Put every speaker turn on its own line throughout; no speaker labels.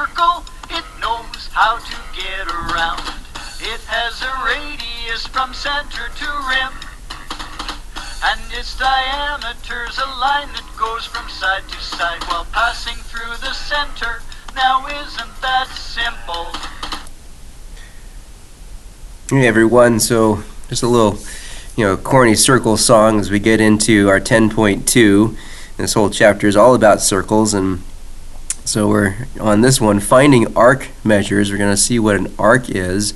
circle, it knows how to get around. It has a radius from center to rim, and its diameter's a line that goes from side to side while passing through the center. Now isn't that simple?
Hey everyone, so just a little corny circle song as we get into our 10.2. This whole chapter is all about circles, and so we're on this one, finding arc measures. We're going to see what an arc is.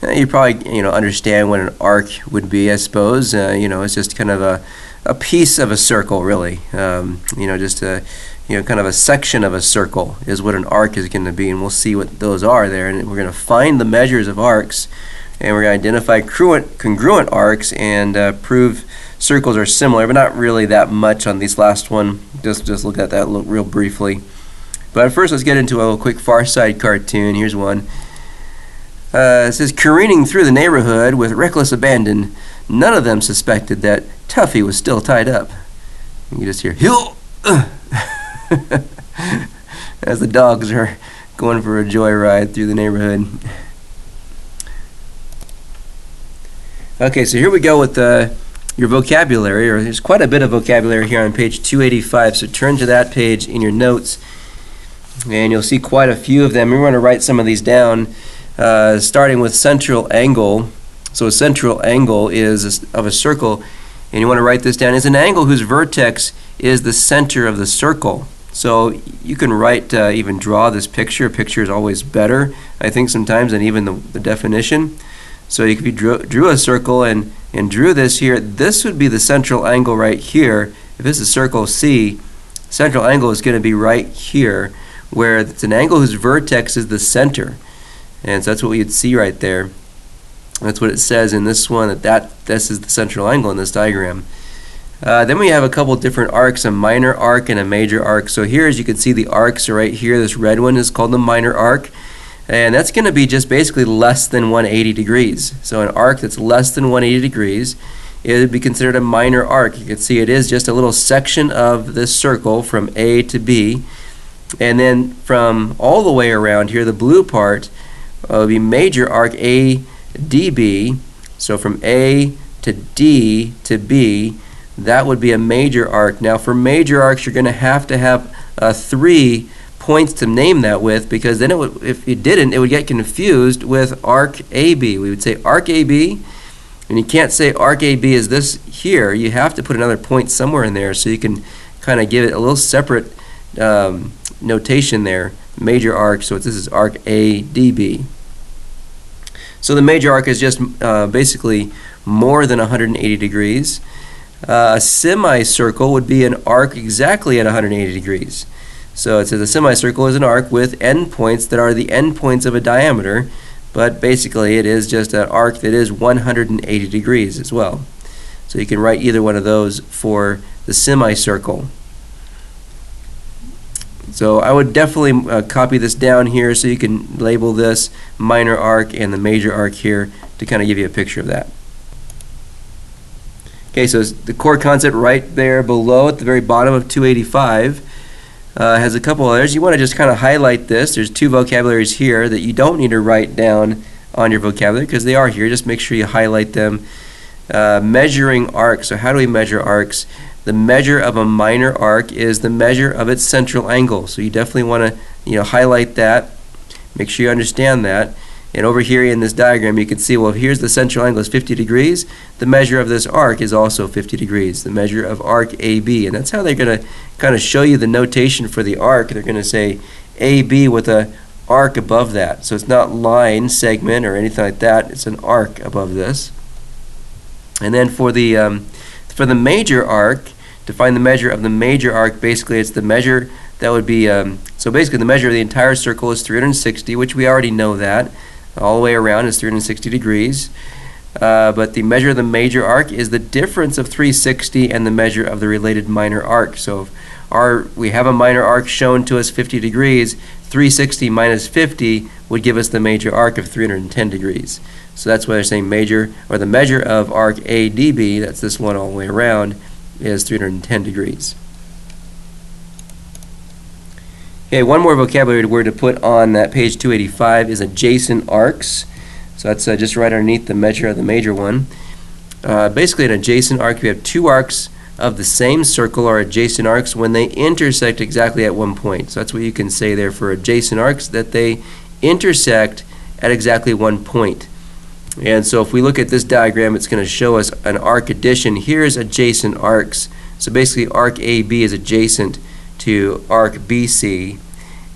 You probably understand what an arc would be, I suppose. It's just kind of a piece of a circle, really. Just a kind of a section of a circle is what an arc is going to be, and we'll see what those are there. And we're going to find the measures of arcs, and we're going to identify congruent arcs and prove circles are similar, but not really that much on this last one. Just look at that real briefly. But first, let's get into a little quick Far Side cartoon. Here's one. It says, careening through the neighborhood with reckless abandon, none of them suspected that Tuffy was still tied up. You can just hear, hill, as the dogs are going for a joyride through the neighborhood. Okay, so here we go with your vocabulary, or there's quite a bit of vocabulary here on page 285, so turn to that page in your notes, and you'll see quite a few of them. We want to write some of these down. Starting with central angle. So a central angle is of a circle, and you want to write this down, is an angle whose vertex is the center of the circle. So you can write, even draw this picture. A picture is always better, I think, sometimes than even the definition. So if you drew a circle and drew this here, this would be the central angle right here. If this is circle C, central angle is going to be right here, where it's an angle whose vertex is the center. And so that's what you'd see right there. That's what it says in this one, this is the central angle in this diagram. Then we have a couple different arcs, a minor arc and a major arc. So here, as you can see, the arcs are right here. This red one is called the minor arc, and that's going to be just basically less than 180 degrees. So an arc that's less than 180 degrees, it would be considered a minor arc. You can see it is just a little section of this circle from A to B, and then from all the way around here, the blue part, will be major arc ADB. So from A to D to B, that would be a major arc. Now for major arcs, you're going to have 3 points to name that with, because then if you didn't, it would get confused with arc AB. We would say arc AB, and you can't say arc AB is this here. You have to put another point somewhere in there so you can kind of give it a little separate notation there. Major arc, so this is arc ADB. So the major arc is just basically more than 180 degrees. A semicircle would be an arc exactly at 180 degrees. So it says a semicircle is an arc with endpoints that are the endpoints of a diameter, but basically it is just an arc that is 180 degrees as well. So you can write either one of those for the semicircle. So I would definitely copy this down here so you can label this minor arc and the major arc here to kind of give you a picture of that. Okay, so the core concept right there below at the very bottom of 285 has a couple others. You want to just kind of highlight this. There's 2 vocabularies here that you don't need to write down on your vocabulary because they are here. Just make sure you highlight them. Measuring arcs. So how do we measure arcs? The measure of a minor arc is the measure of its central angle. So you definitely want to highlight that. Make sure you understand that. And over here in this diagram you can see, well, here's the central angle is 50 degrees. The measure of this arc is also 50 degrees. The measure of arc AB. And that's how they're going to kind of show you the notation for the arc. They're going to say AB with a arc above that. So it's not line, segment, or anything like that. It's an arc above this. And then for the major arc, to find the measure of the major arc, basically it's the measure that would be, so basically the measure of the entire circle is 360, which we already know that. All the way around is 360 degrees. But the measure of the major arc is the difference of 360 and the measure of the related minor arc. So if we have a minor arc shown to us 50 degrees, 360 minus 50 would give us the major arc of 310 degrees. So that's why they're saying major, or the measure of arc ADB, that's this one all the way around, is 310 degrees. Okay, one more vocabulary word to put on that page 285 is adjacent arcs. So that's just right underneath the measure of the major one. Basically, an adjacent arc, you have two arcs of the same circle are adjacent arcs when they intersect exactly at one point. So that's what you can say there for adjacent arcs, that they intersect at exactly one point. And so if we look at this diagram, it's going to show us an arc addition. Here's adjacent arcs. So basically arc AB is adjacent to arc BC.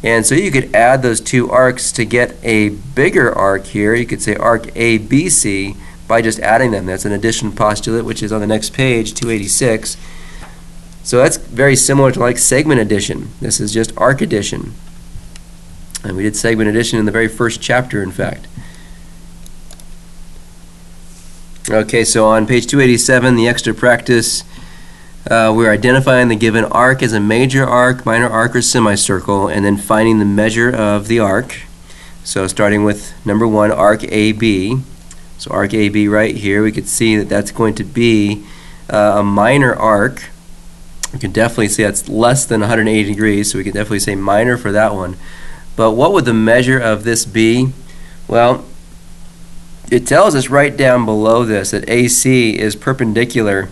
And so you could add those two arcs to get a bigger arc here. You could say arc ABC by just adding them. That's an addition postulate, which is on the next page, 286. So that's very similar to like segment addition. This is just arc addition. And we did segment addition in the very first chapter, in fact. Okay, so on page 287, the extra practice, we're identifying the given arc as a major arc, minor arc, or semicircle, and then finding the measure of the arc. So starting with number 1, arc AB. So arc AB right here, we could see that that's going to be a minor arc. We can definitely see that's less than 180 degrees, so we can definitely say minor for that one. But what would the measure of this be? Well, it tells us right down below this that AC is perpendicular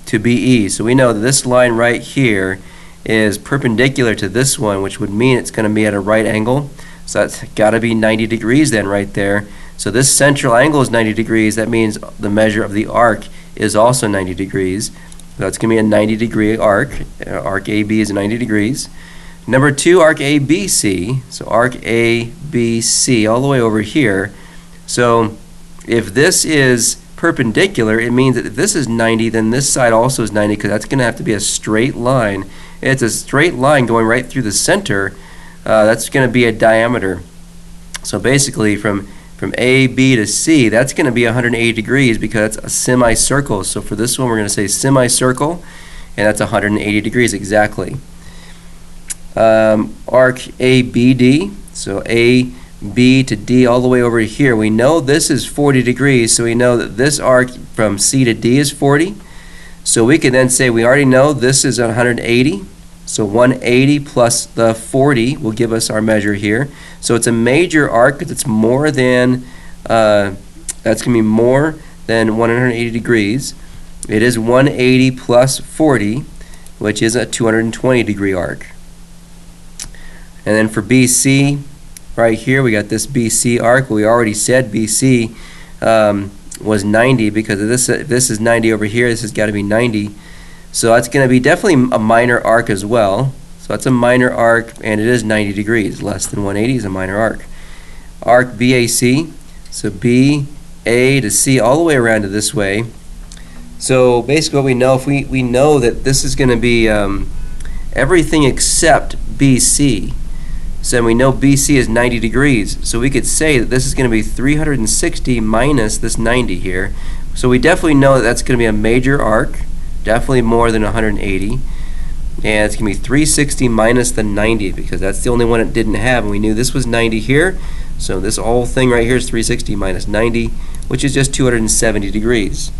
to BE. So we know that this line right here is perpendicular to this one, which would mean it's going to be at a right angle. So that's got to be 90 degrees then right there. So this central angle is 90 degrees. That means the measure of the arc is also 90 degrees. So that's going to be a 90 degree arc. Arc AB is 90 degrees. Number 2, arc ABC. So arc ABC all the way over here. So if this is perpendicular, it means that if this is 90, then this side also is 90, because that's going to have to be a straight line. It's a straight line going right through the center. That's going to be a diameter. So basically from A, B to C, that's going to be 180 degrees because it's a semicircle. So for this one, we're going to say semicircle, and that's 180 degrees exactly. Arc ABD, so A, B to D all the way over here. We know this is 40 degrees, so we know that this arc from C to D is 40. So we can then say we already know this is 180. So 180 plus the 40 will give us our measure here. So it's a major arc because it's more than, that's going to be more than 180 degrees. It is 180 plus 40, which is a 220 degree arc. And then for BC, right here we got this BC arc. We already said BC was 90 because of this. If this is 90 over here, this has got to be 90. So that's going to be definitely a minor arc as well. So that's a minor arc, and it is 90 degrees. Less than 180 is a minor arc. Arc BAC, so B, A to C all the way around to this way. So basically what we know, if we know that this is going to be everything except BC. So we know BC is 90 degrees. So we could say that this is going to be 360 minus this 90 here. So we definitely know that that's going to be a major arc. Definitely more than 180, and it's going to be 360 minus the 90 because that's the only one it didn't have, and we knew this was 90 here, so this whole thing right here is 360 minus 90, which is just 270 degrees.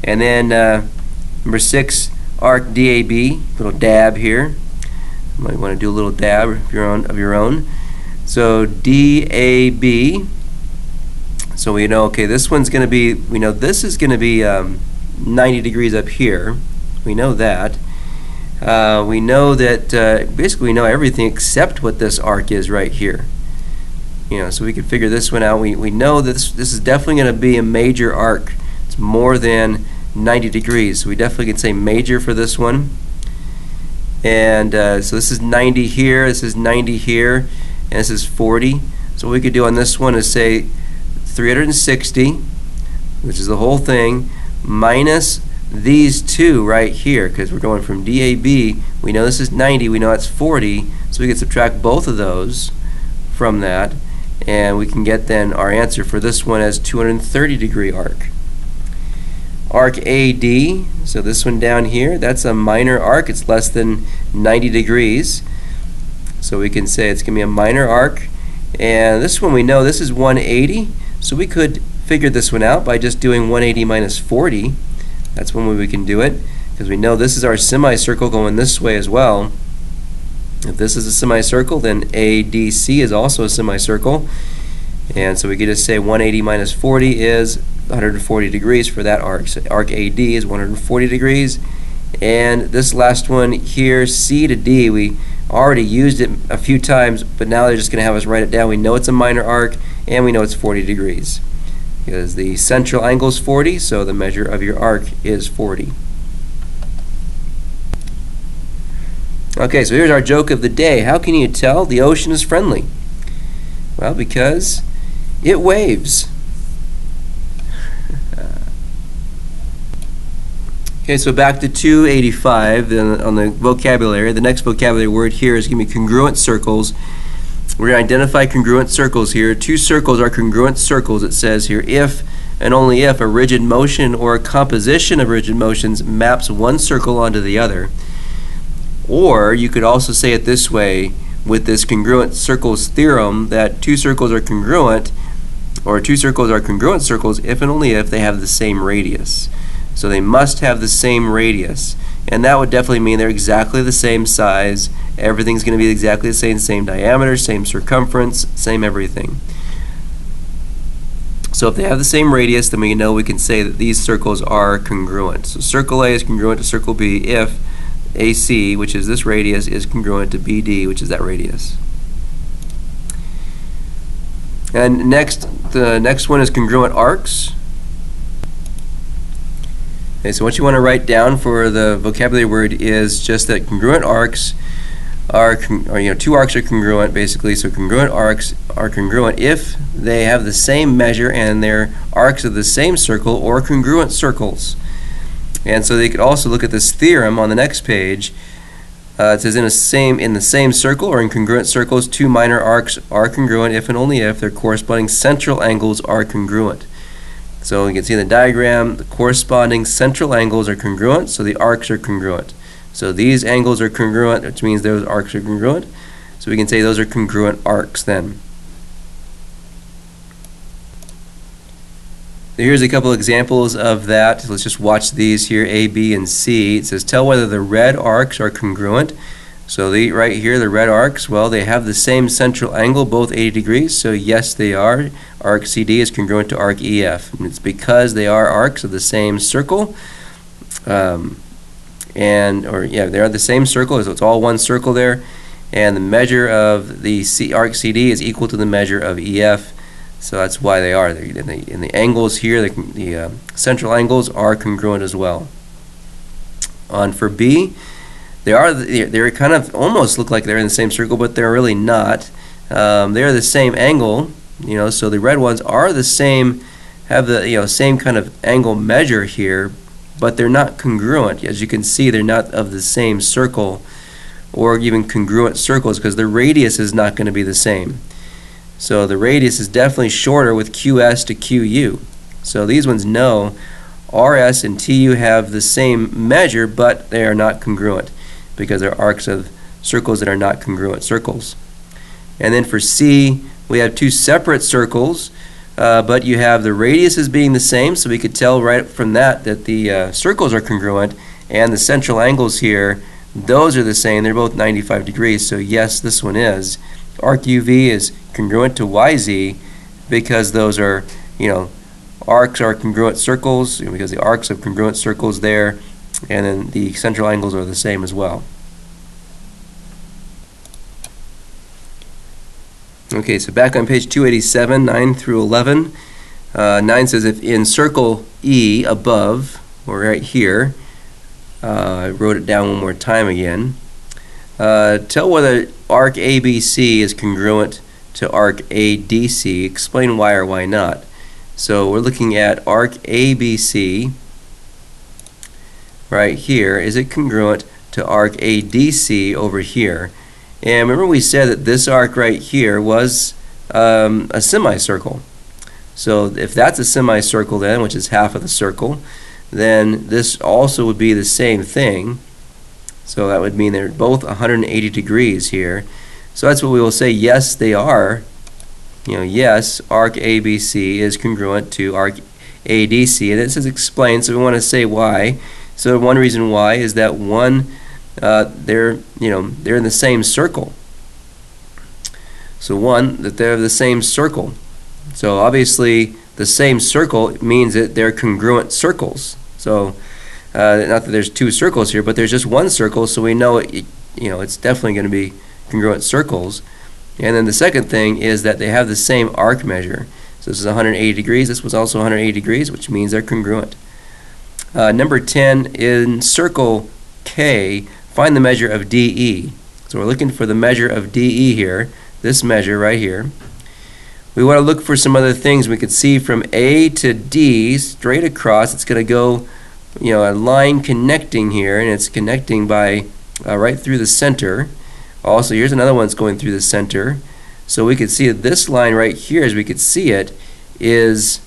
And then number 6, arc DAB, little dab here. You might want to do a little dab of your own. So DAB, so we know, okay, this one's going to be, we know this is going to be 90 degrees up here. We know that. We know that basically we know everything except what this arc is right here. You know, so we can figure this one out. We know that this is definitely going to be a major arc. It's more than 90 degrees. So we definitely can say major for this one. And so this is 90 here, this is 90 here, and this is 40. So what we could do on this one is say 360, which is the whole thing, minus these two right here, because we're going from DAB. We know this is 90, we know that's 40, so we can subtract both of those from that, and we can get then our answer for this one as 230 degree arc. Arc AD, so this one down here, that's a minor arc. It's less than 90 degrees, so we can say it's going to be a minor arc. And this one we know this is 180, so we could figure this one out by just doing 180 minus 40. That's one way we can do it, because we know this is our semicircle going this way as well. If this is a semicircle, then ADC is also a semicircle. And so we could just say 180 minus 40 is 140 degrees for that arc. So arc AD is 140 degrees. And this last one here, C to D, we already used it a few times, but now they're just going to have us write it down. We know it's a minor arc, and we know it's 40 degrees. Because the central angle is 40, so the measure of your arc is 40. Okay, so here's our joke of the day. How can you tell the ocean is friendly? Well, because it waves. Okay, so back to 285 then on the vocabulary. The next vocabulary word here is going to be congruent circles. We're going to identify congruent circles here. Two circles are congruent circles, it says here, if and only if a rigid motion or a composition of rigid motions maps one circle onto the other. Or you could also say it this way with this congruent circles theorem, that two circles are congruent, or two circles are congruent circles if and only if they have the same radius. So they must have the same radius, and that would definitely mean they're exactly the same size. Everything's going to be exactly the same diameter, same circumference, same everything. So if they have the same radius, then we know we can say that these circles are congruent. So circle A is congruent to circle B if AC, which is this radius, is congruent to BD, which is that radius. And next, the next one is congruent arcs. Okay, so what you want to write down for the vocabulary word is just that congruent arcs are, two arcs are congruent basically. So congruent arcs are congruent if they have the same measure and they're arcs of the same circle or congruent circles. And so they could also look at this theorem on the next page. It says in the same circle or in congruent circles, two minor arcs are congruent if and only if their corresponding central angles are congruent. So you can see in the diagram, the corresponding central angles are congruent, so the arcs are congruent. So these angles are congruent, which means those arcs are congruent. So we can say those are congruent arcs then. So here's a couple examples of that. Let's just watch these here, A, B, and C. It says tell whether the red arcs are congruent. So right here, the red arcs, well, they have the same central angle, both 80 degrees, so yes, they are. Arc CD is congruent to arc EF. And it's because they are arcs of the same circle, they are the same circle, so it's all one circle there, and the measure of the arc CD is equal to the measure of EF, so that's why they are. In the angles here, the central angles are congruent as well. On for B, they're kind of almost look like they're in the same circle, but they're really not. They're the same angle, so the red ones are the same, have the same kind of angle measure here, but they're not congruent. As you can see, they're not of the same circle or even congruent circles because the radius is not going to be the same. So the radius is definitely shorter with QS to QU. So these ones know RS and TU have the same measure, but they are not congruent because they're arcs of circles that are not congruent circles. And then for C, we have two separate circles, but you have the radius as being the same, so we could tell right from that the circles are congruent, and the central angles here, those are the same. They're both 95 degrees, so yes, this one is. Arc UV is congruent to YZ because those are, arcs are congruent circles, because the arcs of congruent circles there, and then the central angles are the same as well. Okay, so back on page 287, 9 through 11. 9 says if in circle E above, or right here, I wrote it down one more time again, tell whether arc ABC is congruent to arc ADC. Explain why or why not. So we're looking at arc ABC right here. Is it congruent to arc ADC over here? And remember we said that this arc right here was a semicircle. So if that's a semicircle then, which is half of the circle, then this also would be the same thing. So that would mean they're both 180 degrees here. So that's what we will say, yes, they are. Yes, arc ABC is congruent to arc ADC. And it says explain, so we want to say why. So one reason why is that one they're in the same circle. So one, that they're the same circle. So obviously the same circle means that they're congruent circles. So not that there's two circles here, but there's just one circle, so we know it's definitely going to be congruent circles. And then the second thing is that they have the same arc measure. So this is 180 degrees, this was also 180 degrees, which means they're congruent. Number 10, in circle K, find the measure of DE. So we're looking for the measure of DE here, this measure right here. We want to look for some other things. We could see from A to D, straight across, it's going to go, a line connecting here, and it's connecting by right through the center. Also, here's another one that's going through the center. So we could see that this line right here, as we could see it, is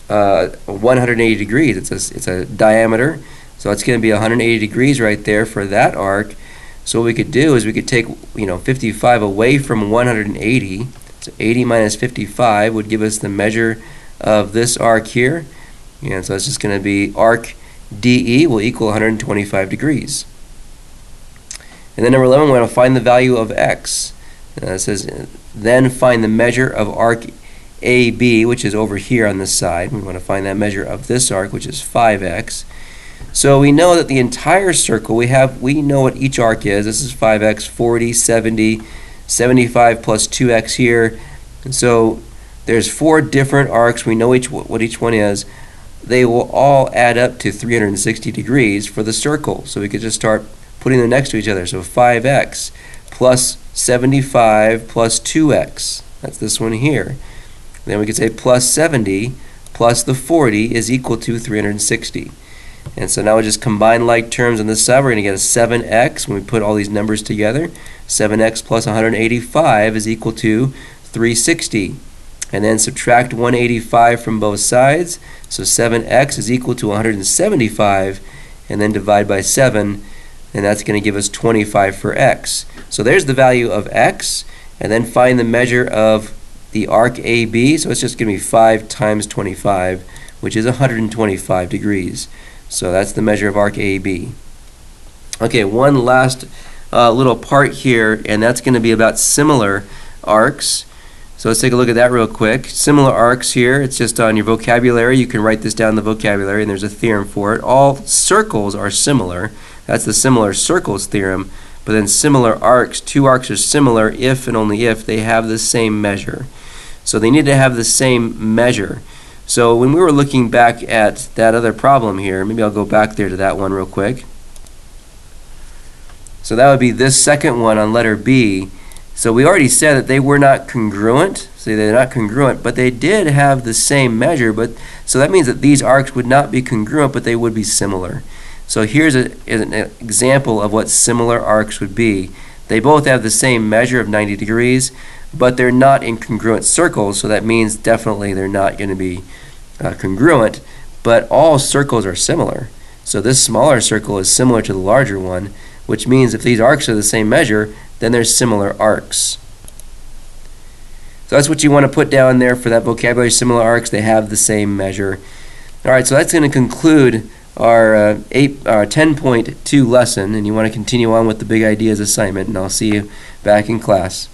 180 degrees. It's a diameter, so it's going to be 180 degrees right there for that arc. So what we could do is we could take 55 away from 180. So 80 minus 55 would give us the measure of this arc here. And so it's just going to be arc DE will equal 125 degrees. And then number 11, we want to find the value of x. It says, then find the measure of arc AB, which is over here on this side. We want to find that measure of this arc, which is 5x. So we know that the entire circle, we know what each arc is. This is 5x, 40, 70, 75 plus 2x here. And so there's 4 different arcs. We know what each one is. They will all add up to 360 degrees for the circle. So we could just start putting them next to each other. So 5x plus 75 plus 2x. That's this one here. Then we could say plus 70 plus the 40 is equal to 360. And so now we just combine like terms on this side. We're going to get a 7x when we put all these numbers together. 7x plus 185 is equal to 360. And then subtract 185 from both sides. So 7x is equal to 175. And then divide by 7. And that's going to give us 25 for x. So there's the value of x. And then find the measure of the arc AB. So it's just going to be 5 times 25, which is 125 degrees. So that's the measure of arc AB. Okay, one last little part here, and that's going to be about similar arcs. So let's take a look at that real quick. Similar arcs here, it's just on your vocabulary. You can write this down in the vocabulary, and there's a theorem for it. All circles are similar. That's the similar circles theorem. But then similar arcs, 2 arcs are similar if and only if they have the same measure. So they need to have the same measure. So when we were looking back at that other problem here, maybe I'll go back there to that one real quick. So that would be this second one on letter B. So we already said that they were not congruent. So they're not congruent, but they did have the same measure. So that means that these arcs would not be congruent, but they would be similar. So here's an example of what similar arcs would be. They both have the same measure of 90 degrees, but they're not in congruent circles, so that means definitely they're not going to be congruent, but all circles are similar. So this smaller circle is similar to the larger one, which means if these arcs are the same measure, then they're similar arcs. So that's what you want to put down there for that vocabulary, similar arcs. They have the same measure. All right, so that's going to conclude our 10.2 lesson, and you want to continue on with the big ideas assignment, and I'll see you back in class.